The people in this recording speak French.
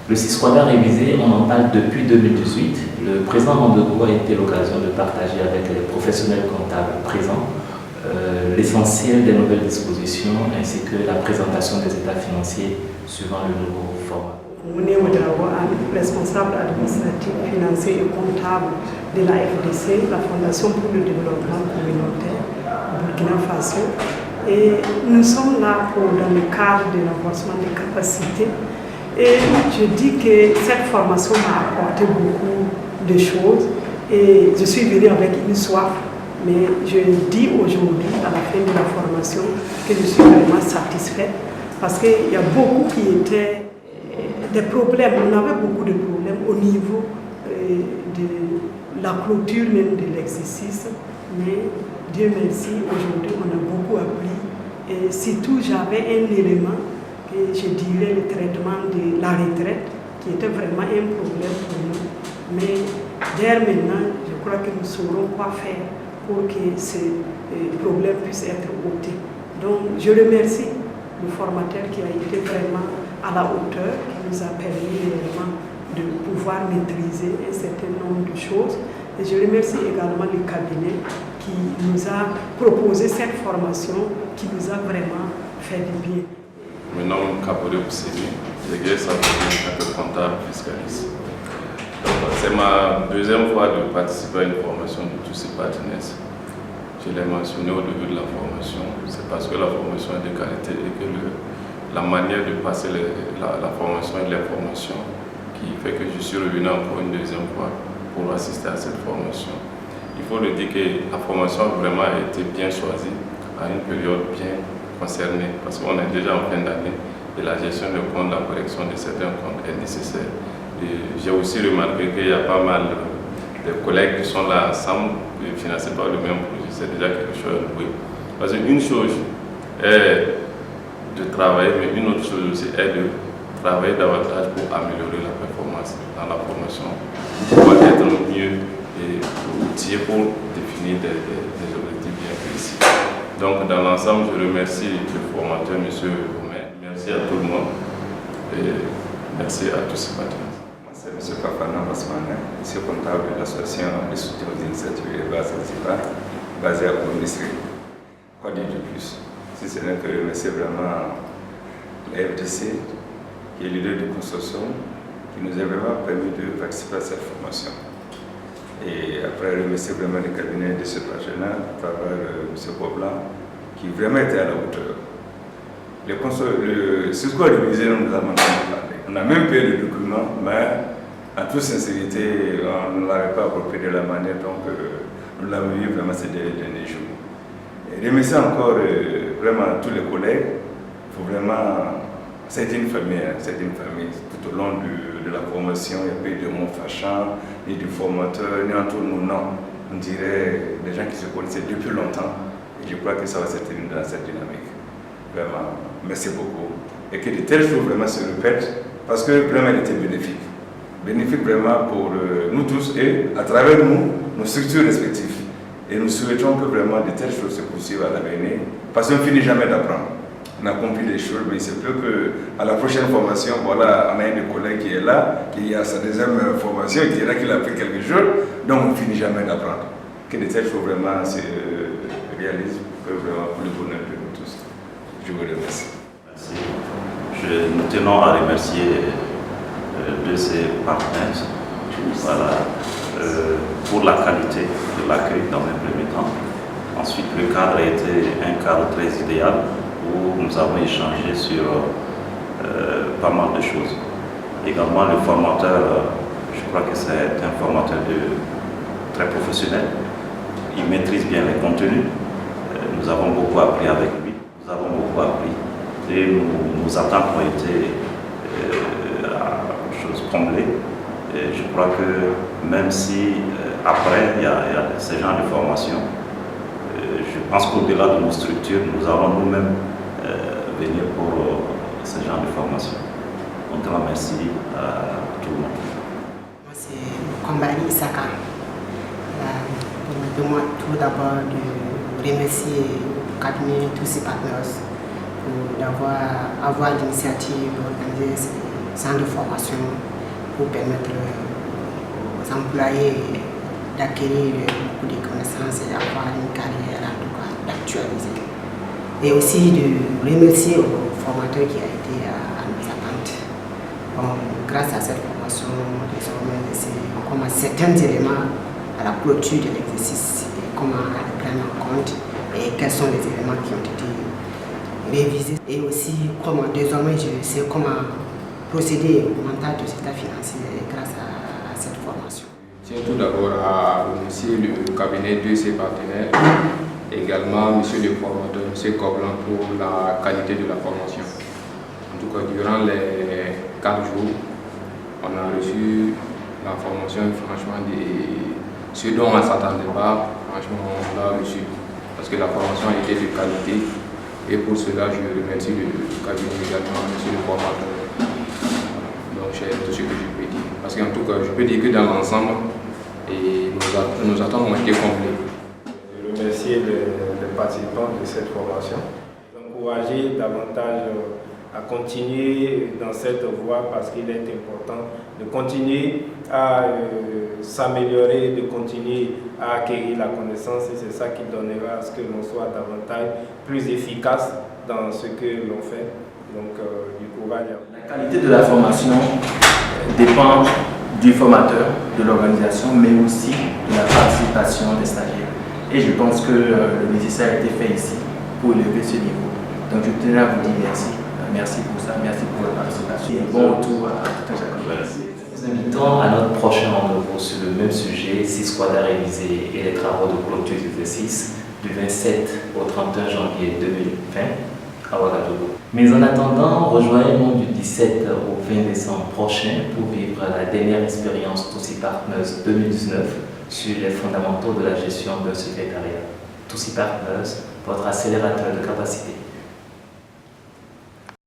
Le Sisquadra révisé, on en parle depuis 2018. Le président Mandego a été l'occasion de partager avec les professionnels comptables présents l'essentiel des nouvelles dispositions ainsi que la présentation des états financiers suivant le nouveau format. Mouné Ouedraogo, responsable administratif, financier et comptable de la FDC, la Fondation pour le développement communautaire Burkina Faso. Et nous sommes là dans le cadre de renforcement des capacités. Et je dis que cette formation m'a apporté beaucoup de choses et je suis venue avec une soif. Mais je dis aujourd'hui, à la fin de la formation, que je suis vraiment satisfaite parce qu'il y a beaucoup qui étaient des problèmes. On avait beaucoup de problèmes au niveau de la clôture même de l'exercice. Mais Dieu merci, aujourd'hui on a beaucoup appris. Et surtout, j'avais un élément que je dirais le traitement de la retraite, qui était vraiment un problème pour nous. Mais dès maintenant, je crois que nous saurons quoi faire pour que ce problème puisse être ôté. Donc, je remercie le formateur qui a été vraiment à la hauteur, qui nous a permis réellement de pouvoir maîtriser un certain nombre de choses. Et je remercie également le cabinet qui nous a proposé cette formation, qui nous a vraiment fait du bien. Mon nom est Kabore Bousseli, j'exerce en tant que comptable fiscaliste. C'est ma deuxième fois de participer à une formation de tous ces partenaires. Je l'ai mentionné au début de la formation, c'est parce que la formation est de qualité et que la manière de passer la formation et l'information qui fait que je suis revenu encore une deuxième fois pour assister à cette formation. Il faut le dire que la formation a vraiment été bien choisie à une période bien concernée parce qu'on est déjà en fin d'année et la gestion de comptes, la correction de certains comptes est nécessaire. J'ai aussi remarqué qu'il y a pas mal de collègues qui sont là ensemble et financés par le même projet. C'est déjà quelque chose de oui. Parce qu'une chose est de travailler, mais une autre chose aussi est de travailler davantage pour améliorer la performance dans la formation. Pour être mieux et outillé pour définir des objectifs bien précis. Donc dans l'ensemble, je remercie le formateur, M. Romain. Merci à tout le monde et merci à tous ces partenaires. C'est M. Fafana Basmane, monsieur comptable de l'association de soutien aux initiatives et bases basée à Ministre. Quoi dire de plus? Si ce n'est que remercier vraiment la FDC, qui est leader du consortium, qui nous a vraiment permis de participer à cette formation. Et après remercier vraiment le cabinet de ce partenaire à travers M. Boblan, qui vraiment était à la hauteur. Le Sisquadra révisé, nous avons parlé. On a même payé le document, mais en toute sincérité, on ne l'avait pas approprié de la manière dont nous l'avons vu vraiment ces derniers jours. Et remercier encore vraiment tous les collègues. Faut vraiment, c'est une famille, tout au long de la formation. Il n'y a pas eu de mots fâchants, ni du formateur, ni entre nous, non. On dirait des gens qui se connaissaient depuis longtemps. Et je crois que ça va se tenir dans cette dynamique. Vraiment, merci beaucoup. Et que de telles choses vraiment se répètent, parce que vraiment elle était bénéfique. Bénéfique vraiment pour nous tous et à travers nous, nos structures respectives. Et nous souhaitons que vraiment de telles choses se poursuivent à l'avenir, parce qu'on ne finit jamais d'apprendre. On a compris les choses, mais il se peut qu'à la prochaine formation, voilà, on a un des collègues qui est là, qui a sa deuxième formation, qui est là, qui a appris quelque chose, donc on ne finit jamais d'apprendre. Que de telles choses vraiment se réalisent, vraiment pour le bonheur de nous tous. Je vous remercie. Merci. Nous tenons à remercier de ces partenaires pour la qualité de l'accueil dans un premier temps. Ensuite, le cadre a été un cadre très idéal où nous avons échangé sur pas mal de choses. Également, le formateur, je crois que c'est un formateur très professionnel. Il maîtrise bien les contenus. Nous avons beaucoup appris avec lui. Nous avons beaucoup appris et nos attentes ont été comblées. Et je crois que même si après il y a ce genre de formation, je pense qu'au-delà de nos structures, nous allons nous-mêmes venir pour ce genre de formation. Donc, un grand merci à tout le monde. Moi, c'est Kombari Isaka. Permettez-moi tout d'abord de remercier le cabinet, tous ses partenaires, pour avoir l'initiative d'organiser centres de formation pour permettre aux employés d'acquérir beaucoup de connaissances et d'avoir une carrière en tout cas d'actualiser. Et aussi de remercier aux formateurs qui ont été à nos attentes. Bon, grâce à cette formation, désormais, on commence certains éléments à la clôture de l'exercice, comment les prendre en compte et quels sont les éléments qui ont été révisés. Et aussi, désormais, je sais comment procéder au montage de cet état financier grâce à cette formation. Je tiens tout d'abord à remercier le cabinet de ses partenaires, également M. le formateur, M. Coblan, pour la qualité de la formation. En tout cas, durant les 4 jours, on a reçu la formation, franchement, ce dont on ne s'attendait pas, franchement, on l'a reçu. Parce que la formation était de qualité. Et pour cela, je remercie le cabinet également, M. le formateur. Donc, c'est tout ce que je peux dire. Parce qu'en tout cas, je peux dire que dans l'ensemble, nos attentes ont été comblées. Je remercie les participants de cette formation. Encourager davantage à continuer dans cette voie parce qu'il est important de continuer à s'améliorer, de continuer à acquérir la connaissance et c'est ça qui donnera à ce que l'on soit davantage plus efficace dans ce que l'on fait. Donc du courage. La qualité de la formation dépend du formateur, de l'organisation, mais aussi de la participation des stagiaires. Et je pense que le nécessaire a été fait ici pour élever ce niveau. Donc je tenais à vous dire merci. Merci pour ça, merci pour la participation. Et bon retour à tout un chacun. Nous invitons à notre prochain rendez-vous sur le même sujet, 6 quadras révisés et les travaux de clôture d'exercice du 27 au 31 janvier 2020 à Ouagadougou. Mais en attendant, rejoignez-nous du 17 au 20 décembre prochain pour vivre la dernière expérience Toussi Partners 2019 sur les fondamentaux de la gestion d'un secrétariat. Toussi Partners, votre accélérateur de capacité.